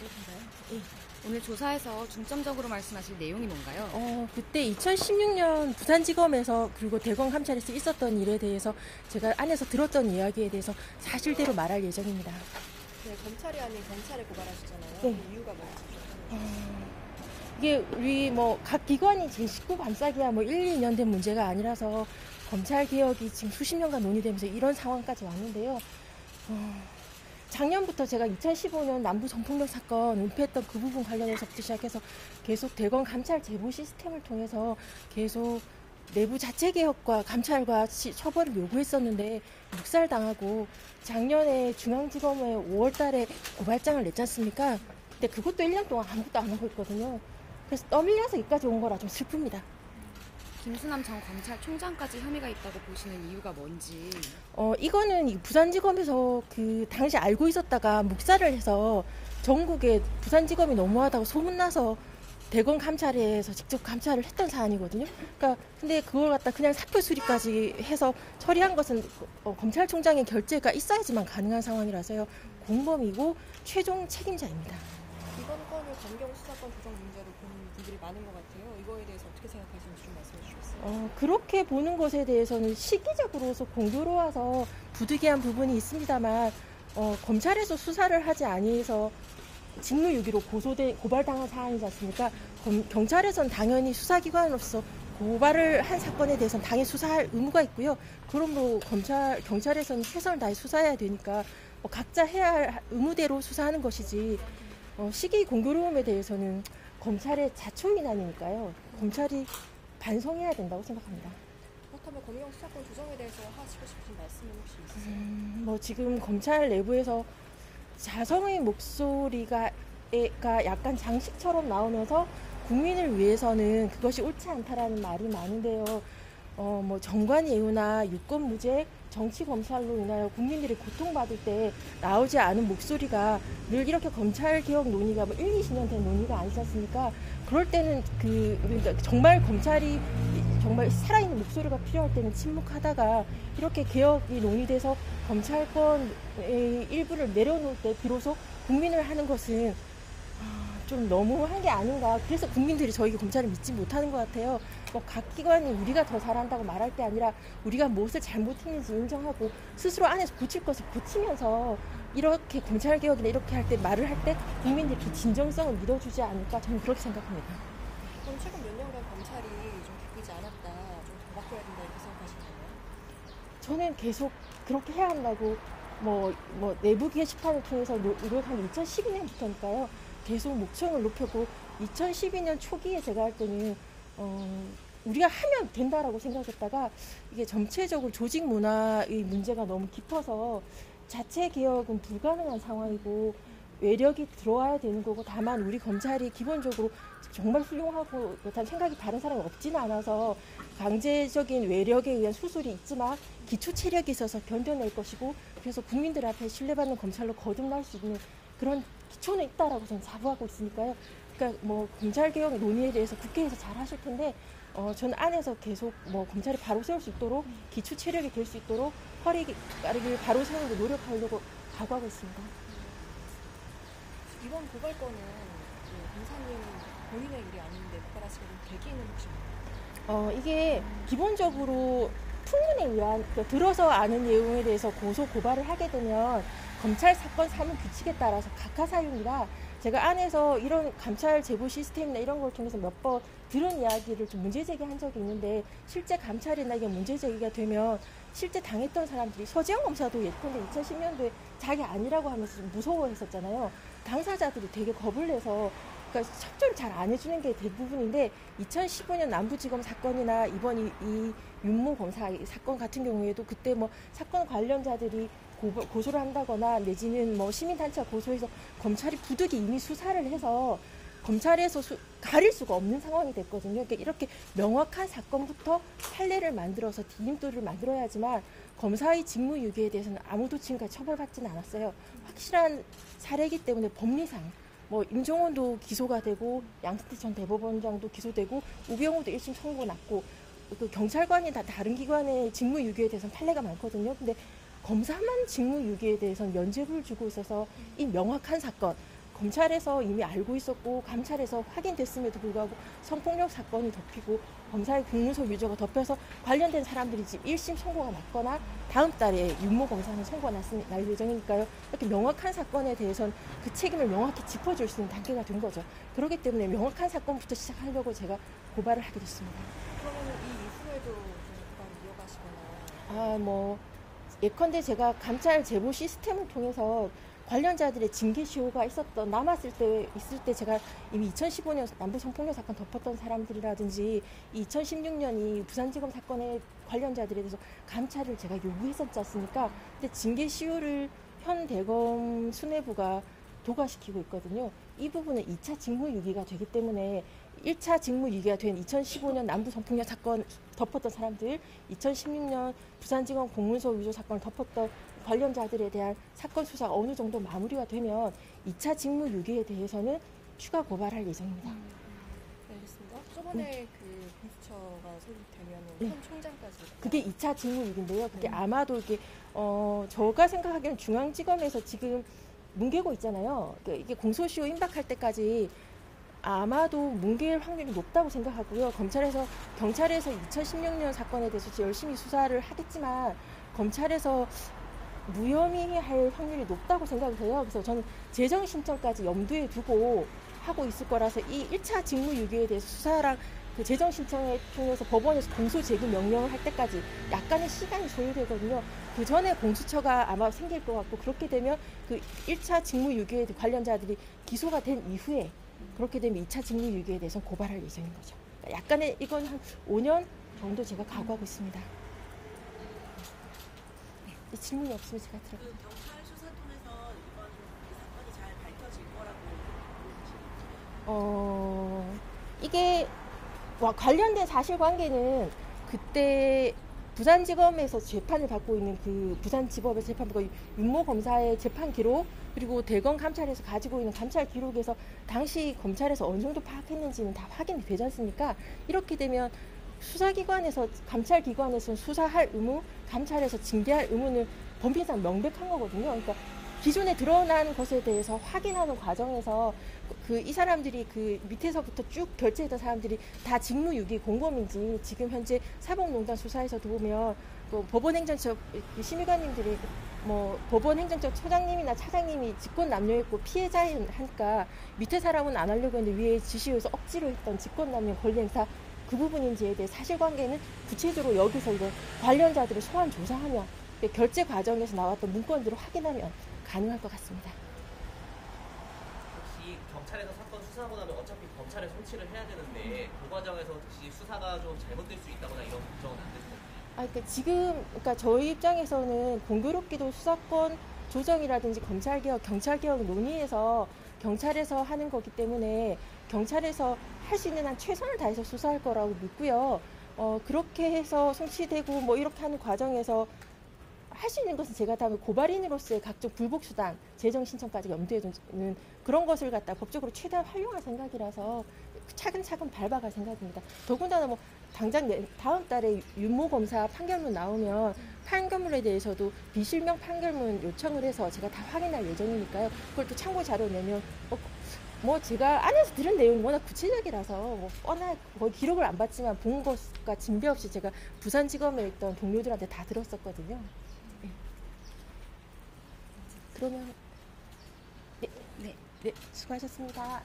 예. 오늘 조사에서 중점적으로 말씀하실 내용이 뭔가요? 그때 2016년 부산지검에서 그리고 대검 감찰에서 있었던 일에 대해서 제가 안에서 들었던 이야기에 대해서 사실대로 말할 예정입니다. 네, 검찰이 아닌 경찰에 고발하시잖아요. 네. 그 이유가 뭔지. 이게 우리 각 기관이 제 식구 감싸기야 1, 2년 된 문제가 아니라서 검찰 개혁이 지금 수십 년간 논의되면서 이런 상황까지 왔는데요. 작년부터 제가 2015년 남부 성폭력 사건 은폐했던 그 부분 관련해서부터 시작해서 계속 대검 감찰 제보 시스템을 통해서 계속 내부 자체 개혁과 감찰과 처벌을 요구했었는데 묵살당하고 작년에 중앙지검에 5월 달에 고발장을 냈지 않습니까? 근데 그것도 1년 동안 아무것도 안 하고 있거든요. 그래서 떠밀려서 여기까지 온 거라 좀 슬픕니다. 김수남 전 검찰총장까지 혐의가 있다고 보시는 이유가 뭔지. 이거는 부산지검에서 그 당시 알고 있었다가 묵살을 해서 전국에 부산지검이 너무하다고 소문나서 대검 감찰에서 직접 감찰을 했던 사안이거든요. 그러니까 근데 그걸 갖다 그냥 사표 수리까지 해서 처리한 것은 검찰총장의 결재가 있어야지만 가능한 상황이라서요. 공범이고 최종 책임자입니다. 이번 건을 검경 수사권 조정 문제로 보는 분들이 많은 것 같아요. 이거에 대해서 어떻게 생각하시는지 좀 말씀해 주시겠어요? 그렇게 보는 것에 대해서는 시기적으로서 공교로워서 부득이한 부분이 있습니다만 검찰에서 수사를 하지 아니해서 직무유기로 고발당한 사안이지 않습니까? 경찰에서는 당연히 수사기관으로서 고발을 한 사건에 대해서는 당연히 수사할 의무가 있고요. 그러므로 경찰에서는 최선을 다해 수사해야 되니까 각자 해야 할 의무대로 수사하는 것이지 시기 공교로움에 대해서는 검찰의 자초인안이니까요. 검찰이 반성해야 된다고 생각합니다. 그렇다면 검경 수사권 조정에 대해서 하시고 싶은 말씀은 혹시 있으세요? 지금 검찰 내부에서 자성의 목소리가 약간 장식처럼 나오면서 국민을 위해서는 그것이 옳지 않다라는 말이 많은데요. 정관 예우나 유권무죄, 정치검찰로 인하여 국민들이 고통받을 때 나오지 않은 목소리가 늘 이렇게 검찰개혁 논의가 1, 20년 된 논의가 아니지 않습니까? 그럴 때는 그러니까 정말 검찰이 정말 살아있는 목소리가 필요할 때는 침묵하다가 이렇게 개혁이 논의돼서 검찰권의 일부를 내려놓을 때 비로소 국민을 하는 것은 좀 너무한 게 아닌가. 그래서 국민들이 저희 검찰을 믿지 못하는 것 같아요. 각 기관이 우리가 더 잘한다고 말할 게 아니라 우리가 무엇을 잘못했는지 인정하고 스스로 안에서 고칠 것을 고치면서 이렇게 검찰개혁이나 이렇게 할 때 말을 할 때 국민들이 그 진정성을 믿어주지 않을까 저는 그렇게 생각합니다. 그럼 최근 몇 년간 검찰이 좀 바뀌지 않았다, 좀 더 바꿔야 된다 이렇게 생각하시나요? 저는 계속 그렇게 해야 한다고 내부 게시판을 통해서 노력한 게 2012년부터니까요. 계속 목청을 높였고 2012년 초기에 제가 할 때는 우리가 하면 된다라고 생각했다가 이게 전체적으로 조직 문화의 문제가 너무 깊어서 자체 개혁은 불가능한 상황이고 외력이 들어와야 되는 거고 다만 우리 검찰이 기본적으로 정말 훌륭하고 그렇다는 생각이 다른 사람이 없지는 않아서 강제적인 외력에 의한 수술이 있지만 기초 체력이 있어서 견뎌낼 것이고 그래서 국민들 앞에 신뢰받는 검찰로 거듭날 수 있는 그런 기초는 있다라고 저는 자부하고 있으니까요. 그러니까 검찰개혁 논의에 대해서 국회에서 잘 하실 텐데 저는 안에서 계속 검찰이 바로 세울 수 있도록 기초 체력이 될 수 있도록 허리를 바로 세우고 노력하려고 각오하고 있습니다. 이번 고발건은 검사님 본인의 일이 아닌데 고발하시게 된 계기는 혹시 뭐예요? 이게 기본적으로 풍문에 의한 들어서 아는 내용에 대해서 고소 고발을 하게 되면 검찰 사건 사무 규칙에 따라서 각하사유입니다. 제가 안에서 이런 감찰 제보 시스템이나 이런 걸 통해서 몇 번 들은 이야기를 좀 문제 제기한 적이 있는데 실제 감찰이나 이게 문제 제기가 되면 실제 당했던 사람들이 서지영 검사도 예컨대 2010년도에 자기 아니라고 하면서 좀 무서워했었잖아요. 당사자들이 되게 겁을 내서 그러니까 협조를 잘 안 해주는 게 대부분인데 2015년 남부지검 사건이나 이번 이 윤모 검사 사건 같은 경우에도 그때 사건 관련자들이 고소를 한다거나 내지는 시민단체가 고소해서 검찰이 부득이 이미 수사를 해서 검찰에서 가릴 수가 없는 상황이 됐거든요. 그러니까 이렇게 명확한 사건부터 판례를 만들어서 디딤돌을 만들어야지만 검사의 직무유기에 대해서는 아무도 지금까지 처벌받지는 않았어요. 확실한 사례이기 때문에 법리상 임종원도 기소가 되고 양승태 전 대법원장도 기소되고 우병우도 1심 선고 났고 그 경찰관이 다 다른 기관의 직무유기에 대해서는 판례가 많거든요. 근데 검사만 직무유기에 대해서는 면죄부를 주고 있어서 이 명확한 사건 검찰에서 이미 알고 있었고 감찰에서 확인됐음에도 불구하고 성폭력 사건이 덮이고 검사의 공문서 위조가 덮여서 관련된 사람들이 지금 1심 선고가 났거나 다음 달에 윤모 검사는 선고가 날 예정이니까요. 이렇게 명확한 사건에 대해서는 그 책임을 명확히 짚어줄 수 있는 단계가 된 거죠. 그렇기 때문에 명확한 사건부터 시작하려고 제가 고발을 하게 됐습니다. 그러면 이 이후에도 좀 고발 이어가시거나 예컨대 제가 감찰 제보 시스템을 통해서 관련자들의 징계 시효가 있을 때 제가 이미 2015년 남부 성폭력 사건 덮었던 사람들이라든지 2016년이 부산지검 사건의 관련자들에 대해서 감찰을 제가 요구했었지 않습니까? 근데 징계 시효를 현 대검 수뇌부가 도과시키고 있거든요. 이 부분은 2차 직무유기가 되기 때문에 1차 직무유기가 된 2015년 남부 성폭력 사건 덮었던 사람들, 2016년 부산지검 공문서 위조 사건을 덮었던 관련자들에 대한 사건 수사가 어느 정도 마무리가 되면 2차 직무유기에 대해서는 추가 고발할 예정입니다. 네, 알겠습니다. 저번에 그 공수처가 설립되면 네. 현 총장까지 그게 2차 직무유기인데요. 그게 아마도 이게 제가 생각하기에는 중앙지검에서 지금 뭉개고 있잖아요. 이게 공소시효 임박할 때까지 아마도 뭉갤 확률이 높다고 생각하고요. 경찰에서 2016년 사건에 대해서 열심히 수사를 하겠지만 검찰에서 무혐의 할 확률이 높다고 생각이 돼요. 그래서 저는 재정 신청까지 염두에 두고 하고 있을 거라서 이 1차 직무유기에 대해서 수사랑 그 재정 신청을 통해서 법원에서 공소 제기 명령을 할 때까지 약간의 시간이 소요되거든요. 그 전에 공수처가 아마 생길 것 같고 그렇게 되면 그 1차 직무유기에 관련자들이 기소가 된 이후에 그렇게 되면 2차 직무유기에 대해서 고발할 예정인 거죠. 약간의 이건 한 5년 정도 제가 각오하고 있습니다. 네, 질문이 없으면 제가 들어볼게요. 그 경찰 수사 통해서 이번 이 사건이 잘 밝혀질 거라고 보시나요? 이게 관련된 사실관계는 그때 부산지검에서 재판을 받고 있는 그 부산지법에서 재판받고 윤모 검사의 재판 기록 그리고 대검 감찰에서 가지고 있는 감찰 기록에서 당시 검찰에서 어느 정도 파악했는지는 다 확인이 되지 않습니까? 이렇게 되면 수사기관에서 감찰기관에서 수사할 의무, 감찰에서 징계할 의무는 법인상 명백한 거거든요. 그러니까 기존에 드러난 것에 대해서 확인하는 과정에서 이 사람들이 그 밑에서부터 쭉 결제했던 사람들이 다 직무유기 공범인지 지금 현재 사법농단 수사에서도 보면 또 법원행정처 심의관님들이 법원행정처 처장님이나 차장님이 직권 남용했고 피해자니까 밑에 사람은 안 하려고 했는데 위에 지시에서 억지로 했던 직권 남용 권리 행사 그 부분인지에 대해 사실관계는 구체적으로 여기서 이제 관련자들을 소환 조사하면 결제 과정에서 나왔던 문건들을 확인하면 가능할 것 같습니다. 혹시 경찰에서 사건 수사하고 나면 어차피 검찰에 송치를 해야 되는데 그 과정에서 혹시 수사가 좀 잘못될 수 있다거나 이런 걱정은 안 되시나요? 그러니까 저희 입장에서는 공교롭게도 수사권 조정이라든지 검찰개혁, 경찰개혁 논의에서 경찰에서 하는 거기 때문에 경찰에서 할 수 있는 한 최선을 다해서 수사할 거라고 믿고요. 그렇게 해서 송치되고 이렇게 하는 과정에서 할 수 있는 것은 제가 다음에 고발인으로서의 각종 불복 수단, 재정 신청까지 염두에 두는 그런 것을 갖다 법적으로 최대한 활용할 생각이라서 차근차근 밟아갈 생각입니다. 더군다나 당장 다음 달에 윤모 검사 판결문 나오면 판결문에 대해서도 비실명 판결문 요청을 해서 제가 다 확인할 예정이니까요. 그걸 또 참고 자료 내면 제가 안에서 들은 내용이 워낙 구체적이라서 거의 기록을 안 받지만 본 것과 진배 없이 제가 부산지검에 있던 동료들한테 다 들었었거든요. 네. 그러면 네, 수고하셨습니다.